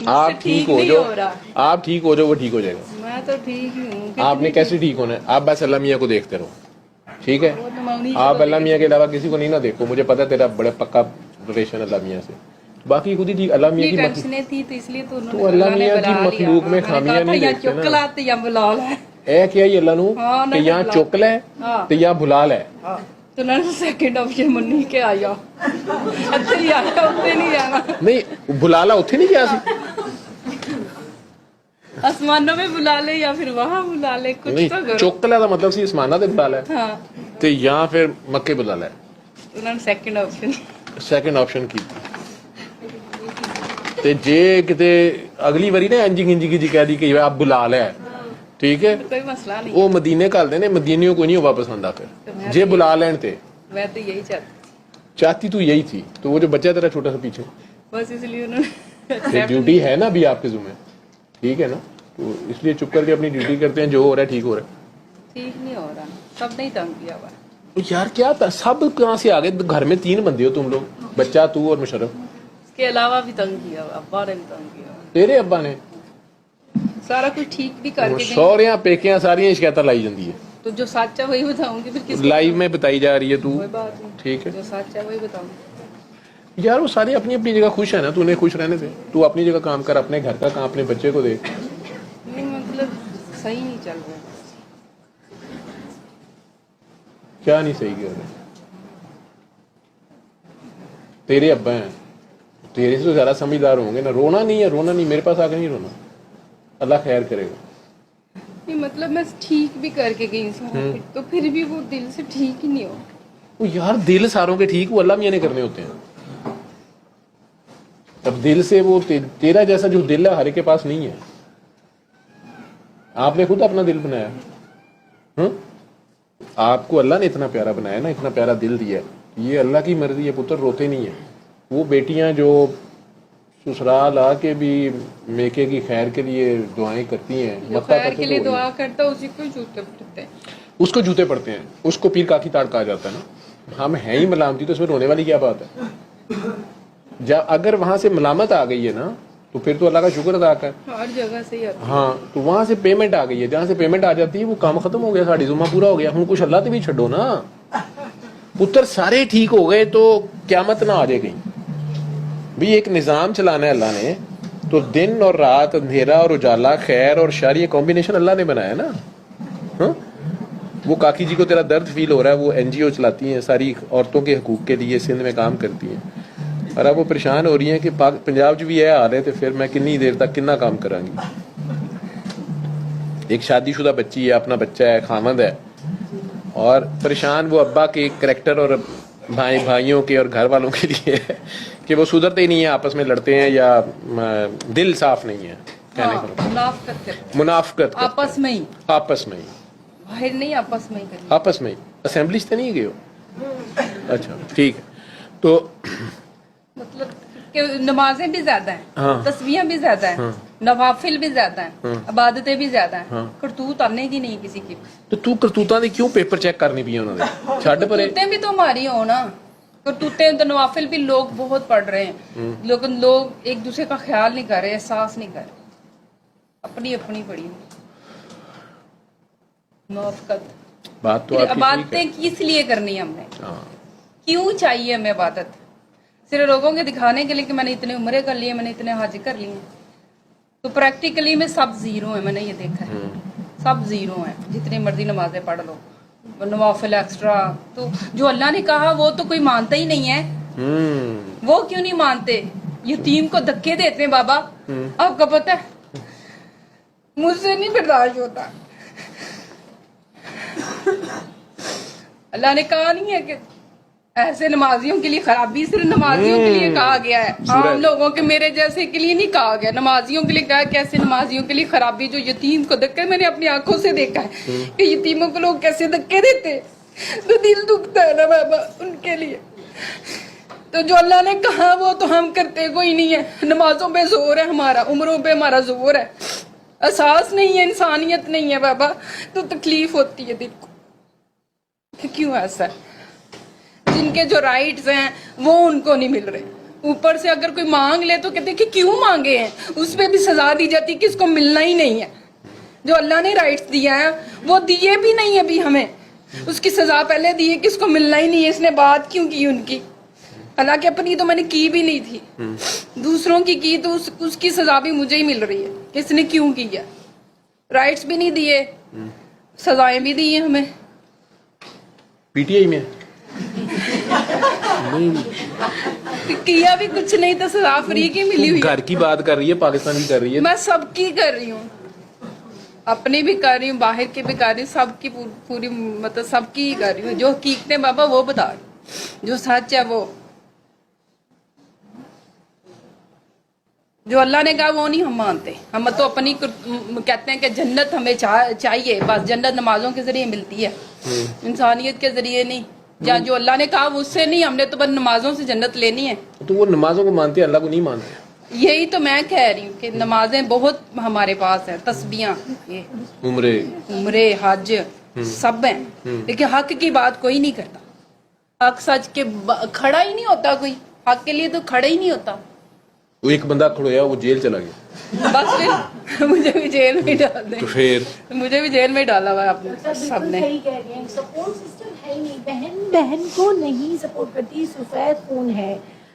आप ठीक हो जो, आप ठीक हो जो, वो ठीक हो जाएगा। मैं तो ठीक ही हूँ। आपने कैसे ठीक होना है? आप बस अल्लाह मियाँ को देखते रहो, ठीक है? वो तो मैं उन्हीं आप को अल्लाह मियाँ के अलावा किसी को नहीं ना देखो। मुझे पता है तेरा बड़ा पक्का रिलेशन अल्लाह मियाँ से, बाकी खुद ही ठीक। अल्लाह मियाँ की टेंशनें थी तो इसलिए तो तो अल्लाह मियाँ की मखलूक में खामियां नहीं देखते ना। चुकलाते या बुलाल है ए क्या ही अल्लाह नू कि यहाँ चुक लै ते यहाँ बुला लै। तो ना सेकंड ऑप्शन मन्नी के आया अच्छे ही आया, उत्ते नहीं जाना। नहीं बुला ला, उत्थे नहीं गया सी। आसमानों में बुला ले या फिर वहाँ बुला ले, कुछ नहीं तो करो। चुक लै दा मतलब सी आसमाना ते बुला लै हाँ ते यहाँ फिर मक्के बुला लै। उन्होंने सेकंड ऑप्शन सैकेंड ऑप्शन की ते जे किते अगली बारी ना इंजी गिंजी की जी कह दी कि आप बुला लै, ठीक है? कोई मसला नहीं। वो मदीने घलते ने, मदीनियों को नहीं वापस आंदा फिर जे बुला लैन ते। मैं तो यही चाहती, चाहती तू यही थी, तो वो जो बच्चा तेरा छोटा सा पीछे, बस इसलिए उन्होंने ये ड्यूटी है ना अभी आपके जुम्मे, ठीक है ना? तो इसलिए चुप करके अपनी ड्यूटी करते हैं, जो हो रहा है ठीक हो रहा है। ठीक नहीं हो रहा, सब नहीं तंग किया हुआ। तो यार क्या था, सब कहाँ से आ गए? घर में 3 बंदे हो तुम लोग, बच्चा तू और मुशर्रफ। इसके अलावा भी तंग किया हुआ, अब्बा ने भी तंग किया हुआ, तेरे अब्बा ने सारा कुछ ठीक भी करके गई। सौरियां पेकियां सारियां शिकायत लाई जाती है, तो जो सच है वही बताऊंगी, फिर किस लाइव में बताई जा रही है तू, कोई बात नहीं, ठीक है? जो सच है वही बताऊंगी। यार वो सारे अपनी अपनी जगह खुश है ना, तू उन्हें खुश रहने दे। तू अपनी जगह काम कर, अपने घर का काम, अपने बच्चे को देख। नहीं मतलब सही नहीं चल रहा। क्या नहीं सही कर रहे? तेरे अब्बा हैं, तेरे से तो ज्यादा समझदार होंगे ना। रोना नहीं है, रोना नहीं, मेरे पास आके नहीं रोना, अल्लाह खैर करेगा। नहीं मतलब मैं ठीक भी करके गई सारा कुछ, तो फिर भी वो दिल से ठीक ही नहीं हो। वो यार दिल सारों के ठीक वो अल्लाह मियाँ ने करने होते हैं। अब दिल से वो तेरा जैसा जो दिल है हर एक के पास नहीं है। आपने खुद अपना दिल बनाया, आपको अल्लाह ने इतना प्यारा बनाया ना, इतना प्यारा दिल दिया, ये अल्लाह की मर्जी है। पुत्र रोते नहीं है। वो बेटियां जो ससुराल आके भी मेके की खैर के लिए दुआएं करती हैं, जो खैर के लिए दुआ करता है उसी को जूते पड़ते हैं, उसको जूते पड़ते हैं, उसको पीर काकी ताड़ कहा जाता है ना। हम हैं ही मलामती, तो इसमें रोने वाली क्या बात है? जब अगर वहां से मलामत आ गई है ना, तो फिर तो अल्लाह का शुक्र अदा कर। हर जगह से ही आता है। हाँ, तो वहां से पेमेंट आ गई है, जहां से पेमेंट आ जाती है वो काम खत्म हो गया, साड़ी जुम्मा पूरा हो गया। हम कुछ अल्लाह से भी छो ना, पुत्र सारे ठीक हो गए तो क्यामत ना आ जाएगी भी। एक निजाम चलाना है अल्लाह ने, तो दिन और रात, अंधेरा और उजाला, खैर और शर, ये कॉम्बिनेशन अल्लाह ने बनाया ना। हाँ? वो काकी जी को तेरा दर्द फील हो रहा है, वो एनजीओ चलाती हैं, सारी औरतों के हकूक के लिए सिंध में काम करती हैं, और अब वो परेशान हो रही हैं कि पंजाब च भी यह हाल है, तो फिर मैं कितनी देर तक कितना काम करांगी। एक शादीशुदा बच्ची है, अपना बच्चा है, खामद है, और परेशान वो अब्बा के करैक्टर और भाइयों के और घर वालों के लिए है कि वो सुधरते ही नहीं है, आपस में लड़ते हैं या दिल साफ नहीं है। मुनाफकत आपस में ही, आपस में ही, बाहर नहीं, आपस में ही करिए। आपस में ही। असेंबली से नहीं गए हो? अच्छा ठीक है। तो मतलब कि नमाजें भी ज्यादा हैं, हाँ। तस्वीरें भी ज्यादा हैं, हाँ। नवाफिल भी ज्यादा हैं, हाँ। इबादतें भी ज्यादा हैं, हाँ। करतूत आने की नहीं किसी की। तो तू करतूतां दी क्यों पेपर चेक करनी पई उन्होंने? छड्ड परे। करतूतें भी तो हमारी हो ना, करतूतें तो नवाफिल भी लोग बहुत पढ़ रहे हैं, लेकिन लोग एक दूसरे का ख्याल नहीं कर रहे, एहसास नहीं कर रहे, अपनी अपनी पड़ी मुनाफिकत। बात तो आपकी ठीक है। इबादतें किस लिए करनी है हमने? हाँ। क्यों चाहिए हमें इबादत? सिर्फ लोगों के दिखाने के लिए कि मैंने इतने उम्रे कर लिए, मैंने इतने हज कर लिए। तो प्रैक्टिकली में सब जीरो है, मैंने ये देखा है, सब जीरो है। जितनी मर्जी नमाजें पढ़ लो, नवाफिल एक्स्ट्रा, तो जो अल्लाह ने कहा वो तो कोई मानता ही नहीं है। वो क्यों नहीं मानते? यतीम को धक्के देते हैं बाबा, आपको पता है, मुझसे नहीं बर्दाश्त होता। अल्लाह ने कहा नहीं है कि ऐसे नमाजियों के लिए खराबी, सिर्फ नमाजियों के लिए कहा गया है, आम लोगों के मेरे जैसे के लिए नहीं कहा गया। नमाजियों के लिए कहा है कि ऐसे नमाजियों के लिए खराबी जो यतीम को धक्के, मैंने अपनी आंखों से देखा है कि यतीमों को लोग कैसे धक्के देते, तो दिल दुखता है ना बाबा उनके लिए। तो जो अल्लाह ने कहा वो तो हम करते कोई नहीं है। नमाजों पे जोर है हमारा, उम्रों पे हमारा जोर है, एहसास नहीं है, इंसानियत नहीं है बाबा, तो तकलीफ होती है दिल को। क्यों ऐसा है? जिनके जो राइट्स हैं वो उनको नहीं मिल रहे, ऊपर से अगर कोई मांग ले तो कहते कि क्यों मांगे हैं, उस पे भी सजा दी जाती कि इसको मिलना ही नहीं है। जो अल्लाह ने राइट्स दिया है वो दिए भी नहीं अभी हमें, उसकी सजा पहले दी है कि इसको मिलना ही नहीं है। इसने बात क्यों की उनकी, हालांकि अपनी तो मैंने की भी नहीं थी, दूसरों की तो उसकी सजा भी मुझे ही मिल रही है कि इसने क्यों की है। राइट्स भी नहीं दिए, सजाएं भी दी हैं हमें। पीटीआई में नहीं, किया भी कुछ नहीं तो सजा फ्री की मिली हुई है। घर की बात कर रही है, पाकिस्तान की कर रही है। मैं सबकी कर रही हूँ, अपनी भी कर रही हूँ, बाहर की भी कर रही हूँ, सबकी पूरी मतलब सबकी ही कर रही हूँ। जो हकीकतें बाबा वो बता रही हूँ, जो सच है वो, जो अल्लाह ने कहा वो नहीं हम मानते। हम तो अपनी कहते हैं कि जन्नत हमें चाहिए, बस जन्नत नमाजों के जरिए मिलती है, इंसानियत के जरिए नहीं। जहाँ जो अल्लाह ने कहा उससे नहीं, हमने तो बस नमाजों से जन्नत लेनी है। तो वो नमाजों को मानते हैं, अल्लाह को नहीं मानते। यही तो मैं कह रही हूँ कि नमाजें बहुत हमारे पास है, तस्बीहां, ये उम्रे हज सब हैं, लेकिन हक की बात कोई नहीं करता। हक सच के खड़ा ही नहीं होता कोई, हक के लिए तो खड़ा ही नहीं होता। वो एक बंदा खड़ोया, वो जेल चला गया, बस फिर मुझे भी जेल में डाल दे, तो फिर मुझे भी जेल में डाला हुआ है आपने सबने। सही कह रहे हैं, सपोर्ट सिस्टम है ही नहीं। बहन बहन को नहीं सपोर्ट करती, सफेद खून है।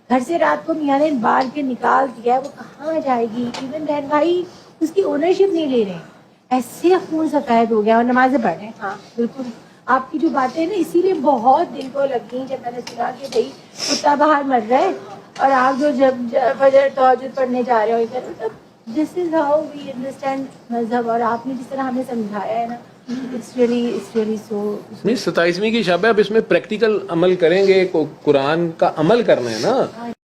घर से रात को मियाँ ने बाहर के निकाल दिया है, वो कहाँ जाएगी। इवन बहन भाई उसकी ओनरशिप नहीं ले रहे हैं, ऐसे खून सफेद हो गया। और नमाजें पढ़ रहे हैं, हाँ बिल्कुल आपकी जो बातें ना इसीलिए बहुत दिल को लगी जब मैंने सुना कि भाई कुत्ता बाहर मर रहा है और आप जो जब फजर तहज्जुद पढ़ने जा रहे हो इधर, मतलब this is how we understand मजहब। और आपने जिस तरह हमें समझाया है ना, इट्स रियली सो। नहीं, 27वीं की शब है, अब इसमें प्रैक्टिकल अमल करेंगे, कुरान का अमल करना है ना।